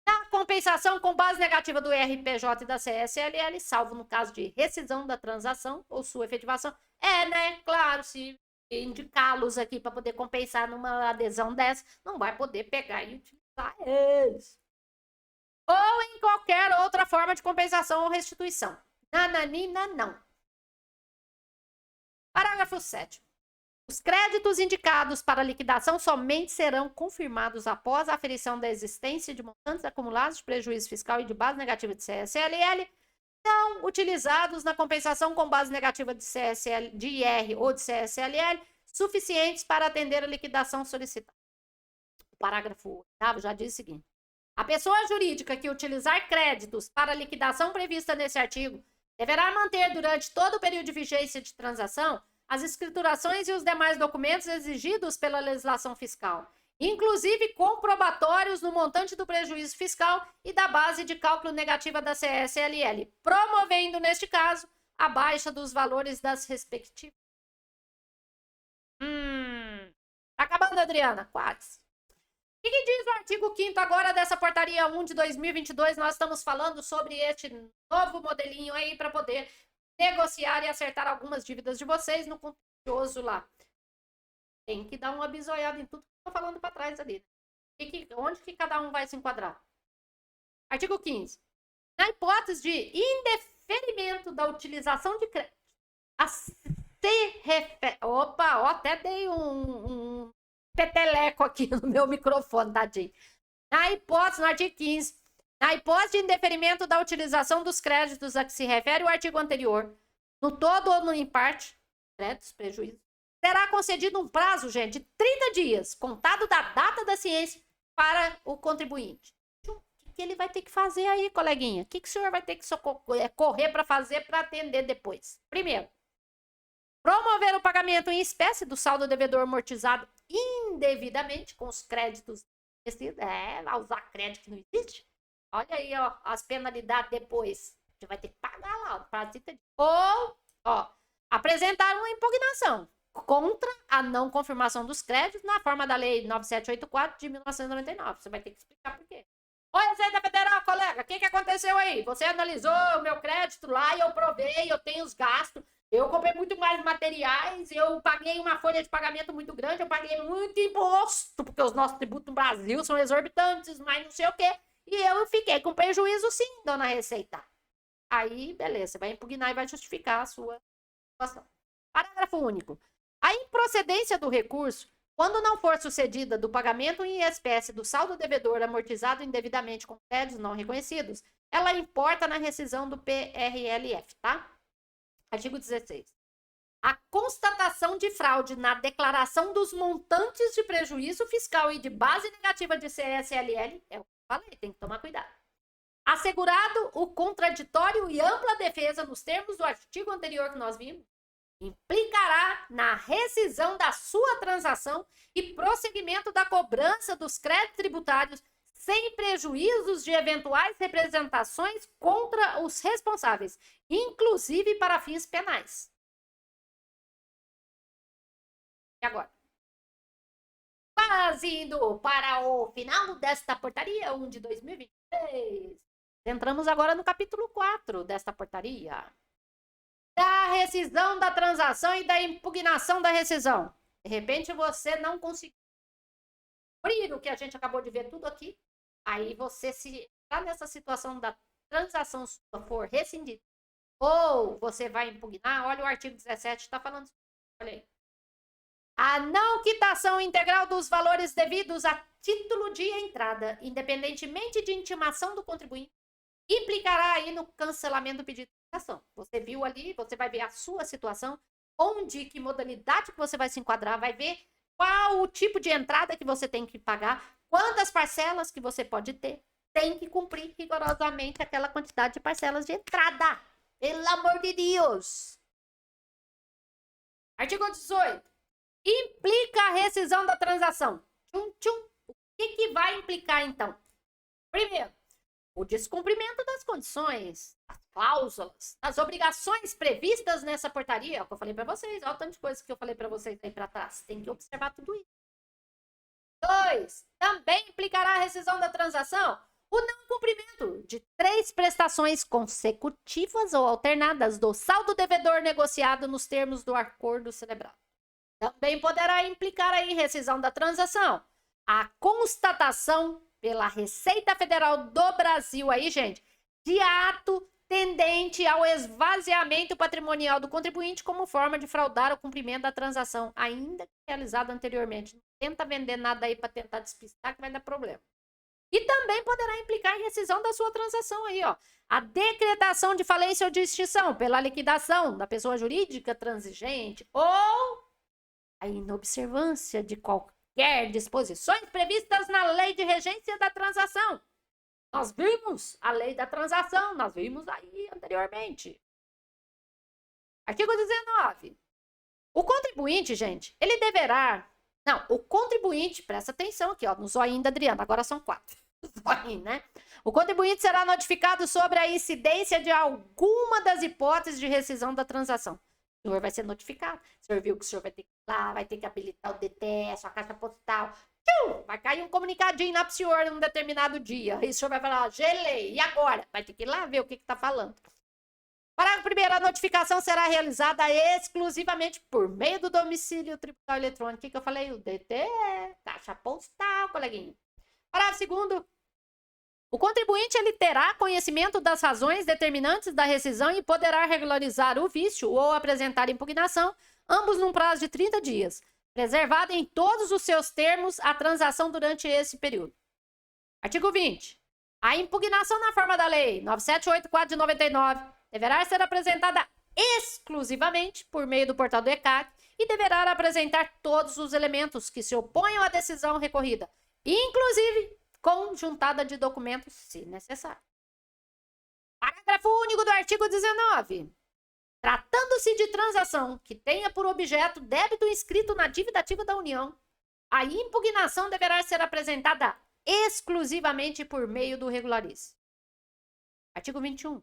Na compensação com base negativa do RPJ e da CSLL, salvo no caso de rescisão da transação ou sua efetivação. Né? Claro, se indicá-los aqui para poder compensar numa adesão dessa, não vai poder pegar e utilizar eles. Ou em qualquer outra forma de compensação ou restituição. Nananina, não. Parágrafo 7º. Os créditos indicados para liquidação somente serão confirmados após a aferição da existência de montantes acumulados de prejuízo fiscal e de base negativa de CSLL, não utilizados na compensação com base negativa de IR ou de CSLL, suficientes para atender a liquidação solicitada. O parágrafo 8º já diz o seguinte. A pessoa jurídica que utilizar créditos para a liquidação prevista nesse artigo deverá manter durante todo o período de vigência de transação as escriturações e os demais documentos exigidos pela legislação fiscal, inclusive comprobatórios no montante do prejuízo fiscal e da base de cálculo negativa da CSLL, promovendo, neste caso, a baixa dos valores das respectivas. Tá acabando, Adriana? Quase. O que diz o artigo 5º agora dessa portaria 1 de 2022? Nós estamos falando sobre este novo modelinho aí para poder negociar e acertar algumas dívidas de vocês no contencioso lá. Tem que dar uma bisoiada em tudo que eu tô falando para trás ali. Onde que cada um vai se enquadrar? Artigo 15. Na hipótese de indeferimento da utilização de crédito, a se refere... Opa, ó, até dei um peteleco aqui no meu microfone, tadinho. Na hipótese, no artigo 15, na hipótese de indeferimento da utilização dos créditos a que se refere o artigo anterior, no todo ou em parte, créditos, prejuízos, será concedido um prazo, gente, de 30 dias, contado da data da ciência, para o contribuinte. O que ele vai ter que fazer aí, coleguinha? O que o senhor vai ter que correr para fazer para atender depois? Primeiro, promover o pagamento em espécie do saldo devedor amortizado indevidamente com os créditos. Vai usar crédito que não existe? Olha aí, ó, as penalidades depois. Você vai ter que pagar lá, o prazo de 30 dias. Ou, ó, apresentar uma impugnação contra a não confirmação dos créditos na forma da Lei 9784 de 1999. Você vai ter que explicar por quê. Oi, Receita Federal, colega, o que aconteceu aí? Você analisou o meu crédito lá e eu provei, eu tenho os gastos. Eu comprei muito mais materiais, eu paguei uma folha de pagamento muito grande, eu paguei muito imposto, porque os nossos tributos no Brasil são exorbitantes, mas não sei o quê. E eu fiquei com prejuízo sim, dona Receita. Aí, beleza, você vai impugnar e vai justificar a sua situação. Parágrafo único. A improcedência do recurso, quando não for sucedida do pagamento em espécie do saldo devedor amortizado indevidamente com créditos não reconhecidos, ela importa na rescisão do PRLF, tá? Artigo 16. A constatação de fraude na declaração dos montantes de prejuízo fiscal e de base negativa de CSLL, é o que eu falei, tem que tomar cuidado. Assegurado o contraditório e ampla defesa nos termos do artigo anterior que nós vimos, implicará na rescisão da sua transação e prosseguimento da cobrança dos créditos tributários sem prejuízos de eventuais representações contra os responsáveis, inclusive para fins penais. E agora? Quase indo para o final desta portaria 1 de 2023. Entramos agora no capítulo 4 desta portaria. Da rescisão da transação e da impugnação da rescisão. De repente você não conseguiu cumprir o que a gente acabou de ver tudo aqui. Aí você, se está nessa situação da transação sua for rescindida, ou você vai impugnar, olha o artigo 17, está falando isso. Olha aí. A não quitação integral dos valores devidos a título de entrada, independentemente de intimação do contribuinte, implicará aí no cancelamento do pedido de quitação. Você viu ali, você vai ver a sua situação, onde, que modalidade que você vai se enquadrar, vai ver qual o tipo de entrada que você tem que pagar, quantas parcelas que você pode ter, tem que cumprir rigorosamente aquela quantidade de parcelas de entrada. Pelo amor de Deus! Artigo 18. Implica a rescisão da transação. Tchum, tchum. O que vai implicar, então? Primeiro, o descumprimento das condições, das cláusulas, das obrigações previstas nessa portaria. É o que eu falei para vocês. Olha o tanto de coisas que eu falei para vocês aí para trás. Tem que observar tudo isso. 2. Também implicará a rescisão da transação o não cumprimento de 3 prestações consecutivas ou alternadas do saldo devedor negociado nos termos do acordo celebrado. Também poderá implicar aí em rescisão da transação a constatação pela Receita Federal do Brasil aí, gente, de ato tendente ao esvaziamento patrimonial do contribuinte como forma de fraudar o cumprimento da transação, ainda realizada anteriormente. Não tenta vender nada aí para tentar despistar que vai dar problema. E também poderá implicar em rescisão da sua transação aí, ó. A decretação de falência ou de extinção pela liquidação da pessoa jurídica transigente ou a inobservância de qualquer disposições previstas na lei de regência da transação. Nós vimos a lei da transação, nós vimos aí anteriormente. Artigo 19. O contribuinte, gente, ele deverá... Não, o contribuinte, presta atenção aqui, ó, no zoinho da Adriana, agora são 4. Zoinho, né? O contribuinte será notificado sobre a incidência de alguma das hipóteses de rescisão da transação. O senhor vai ser notificado. O senhor viu que o senhor vai ter que ir lá, vai ter que habilitar o DTE, sua caixa postal. Vai cair um comunicadinho lá pro senhor num determinado dia. Aí o senhor vai falar, gelei, e agora? Vai ter que ir lá ver o que tá falando. Parágrafo 1º, a notificação será realizada exclusivamente por meio do domicílio tributário eletrônico. O que eu falei? O DTE, caixa postal, coleguinha. Parágrafo 2º, o contribuinte ele terá conhecimento das razões determinantes da rescisão e poderá regularizar o vício ou apresentar impugnação, ambos num prazo de 30 dias, preservada em todos os seus termos a transação durante esse período. Artigo 20. A impugnação na forma da Lei 9784 de 99 deverá ser apresentada exclusivamente por meio do portal do ECAC e deverá apresentar todos os elementos que se oponham à decisão recorrida, inclusive conjuntada de documentos, se necessário. Parágrafo único do artigo 19. Tratando-se de transação que tenha por objeto débito inscrito na dívida ativa da União, a impugnação deverá ser apresentada exclusivamente por meio do regularize. Artigo 21.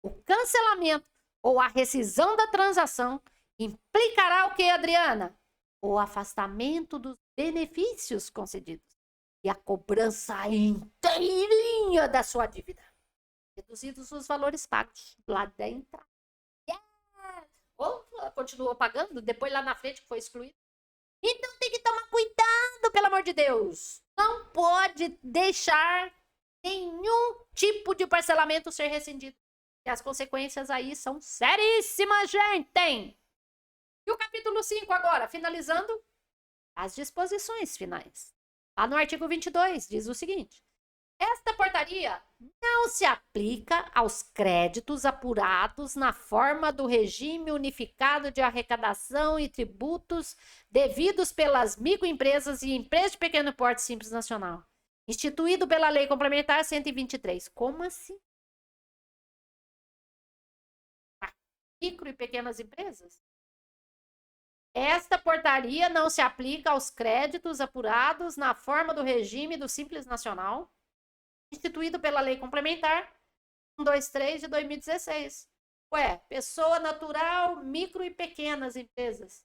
O cancelamento ou a rescisão da transação implicará o que, Adriana? O afastamento dos benefícios concedidos. e a cobrança inteirinha da sua dívida. Reduzidos os valores pagos lá dentro. Yeah! Ou continuou pagando, depois lá na frente foi excluído. Então tem que tomar cuidado, pelo amor de Deus. Não pode deixar nenhum tipo de parcelamento ser rescindido. E as consequências aí são seríssimas, gente. E o capítulo 5 agora, finalizando as disposições finais. Lá no artigo 22, diz o seguinte: esta portaria não se aplica aos créditos apurados na forma do regime unificado de arrecadação e tributos devidos pelas microempresas e empresas de pequeno porte simples nacional, instituído pela Lei Complementar 123. Como assim? Micro e pequenas empresas? Esta portaria não se aplica aos créditos apurados na forma do regime do Simples Nacional, instituído pela Lei Complementar 123 de 2016. Ué, pessoa natural, micro e pequenas empresas.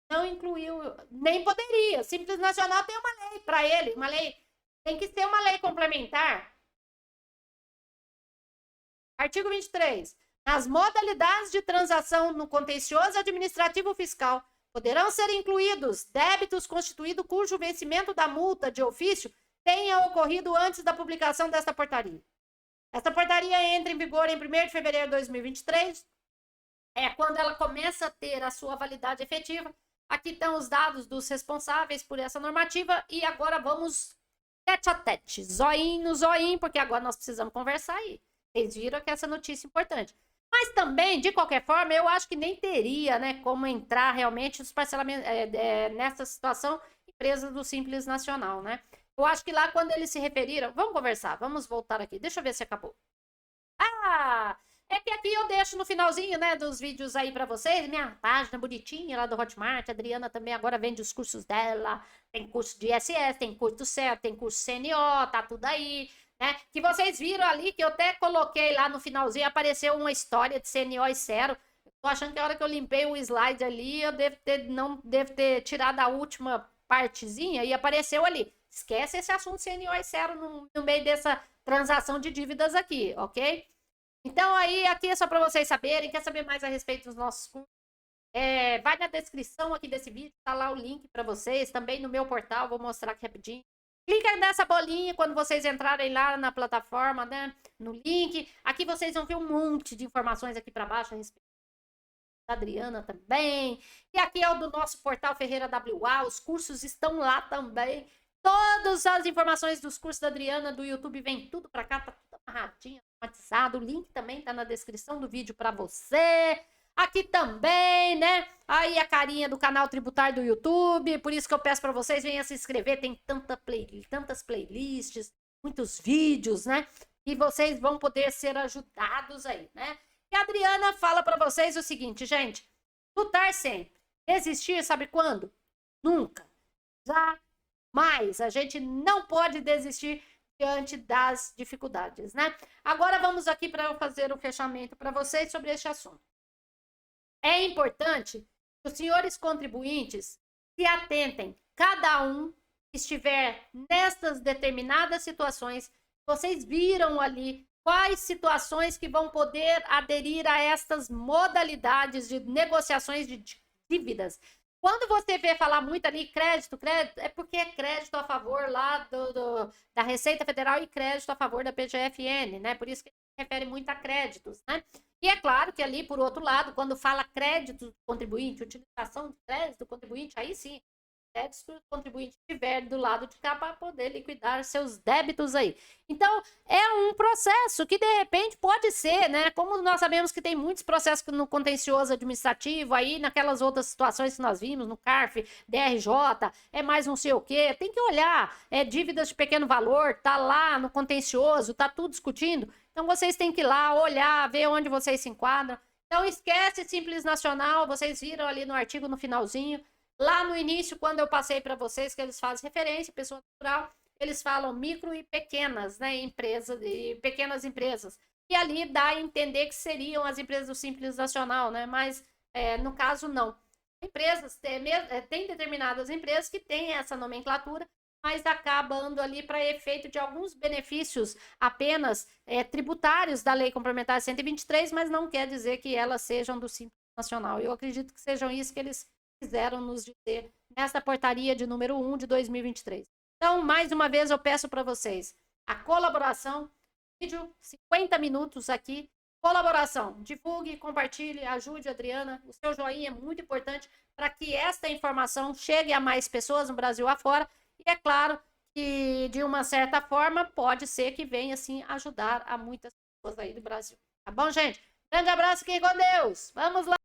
Não incluiu, nem poderia. Simples Nacional tem uma lei para ele, uma lei, tem que ser uma lei complementar. Artigo 23. Nas modalidades de transação no contencioso administrativo fiscal, poderão ser incluídos débitos constituídos cujo vencimento da multa de ofício tenha ocorrido antes da publicação desta portaria. Esta portaria entra em vigor em 1º de fevereiro de 2023. É quando ela começa a ter a sua validade efetiva. Aqui estão os dados dos responsáveis por essa normativa. E agora vamos tete a tete, zoinho no zoinho, porque agora nós precisamos conversar aí. Vocês viram que essa notícia é importante. Mas também, de qualquer forma, eu acho que nem teria, né, como entrar realmente os parcelamentos, nessa situação, empresas do Simples Nacional, né? Eu acho que lá quando eles se referiram... Vamos conversar, vamos voltar aqui. Deixa eu ver se acabou. Ah, é que aqui eu deixo no finalzinho, né, dos vídeos aí pra vocês, minha página bonitinha lá do Hotmart. A Adriana também agora vende os cursos dela. Tem curso de ISS, tem curso do CEP, tem curso CNO, tá tudo aí... Né? Que vocês viram ali, que eu até coloquei lá no finalzinho, apareceu uma história de CNO e Cero. Tô achando que a hora que eu limpei o slide ali, eu não devo ter tirado a última partezinha e apareceu ali. Esquece esse assunto CNO e Cero no meio dessa transação de dívidas aqui, ok? Então aí, aqui é só para vocês saberem, quer saber mais a respeito dos nossos cursos? Vai na descrição aqui desse vídeo, tá lá o link para vocês, também no meu portal, vou mostrar aqui rapidinho. Clica nessa bolinha quando vocês entrarem lá na plataforma, né? No link. Aqui vocês vão ver um monte de informações aqui para baixo a respeito da Adriana também. E aqui é o do nosso portal Ferreira WA. Os cursos estão lá também. Todas as informações dos cursos da Adriana do YouTube vem tudo para cá, tá tudo amarradinho, automatizado. O link também tá na descrição do vídeo para você. Aqui também, né? Aí a carinha do canal tributário do YouTube. Por isso que eu peço para vocês, venham se inscrever. Tem tantas playlists, muitos vídeos, né? E vocês vão poder ser ajudados aí, né? E a Adriana fala para vocês o seguinte, gente. Lutar sempre. Desistir, sabe quando? Nunca. Jamais. A gente não pode desistir diante das dificuldades, né? Agora vamos aqui para eu fazer o fechamento para vocês sobre este assunto. É importante que os senhores contribuintes se atentem, cada um que estiver nestas determinadas situações. Vocês viram ali quais situações que vão poder aderir a estas modalidades de negociações de dívidas. Quando você vê falar muito ali crédito, é porque é crédito a favor lá da Receita Federal e crédito a favor da PGFN, né? Por isso que se refere muito a créditos, né? E é claro que ali, por outro lado, quando fala crédito do contribuinte, utilização de crédito do contribuinte, aí sim, créditos que o contribuinte tiver do lado de cá para poder liquidar seus débitos aí. Então, é um processo que, de repente, pode ser, né? Como nós sabemos que tem muitos processos no contencioso administrativo aí, naquelas outras situações que nós vimos, no CARF, DRJ, é mais não sei o quê. Tem que olhar, dívidas de pequeno valor, tá lá no contencioso, tá tudo discutindo. Então, vocês têm que ir lá, olhar, ver onde vocês se enquadram. Então, esquece Simples Nacional, vocês viram ali no artigo no finalzinho. Lá no início, quando eu passei para vocês, que eles fazem referência, pessoa natural, eles falam micro e pequenas, né, empresas, e pequenas empresas. E ali dá a entender que seriam as empresas do Simples Nacional, né, mas no caso não. empresas, tem determinadas empresas que têm essa nomenclatura, mas acabando ali para efeito de alguns benefícios apenas tributários da Lei Complementar 123, mas não quer dizer que elas sejam do Simples Nacional. Eu acredito que sejam isso que eles quiseram nos dizer nessa portaria de número 1 de 2023. Então, mais uma vez, eu peço para vocês a colaboração, vídeo 50 minutos aqui, colaboração, divulgue, compartilhe, ajude a Adriana, o seu joinha é muito importante para que esta informação chegue a mais pessoas no Brasil afora, e é claro que, de uma certa forma, pode ser que venha, assim, ajudar a muitas pessoas aí do Brasil. Tá bom, gente? Grande abraço, fiquem com Deus! Vamos lá!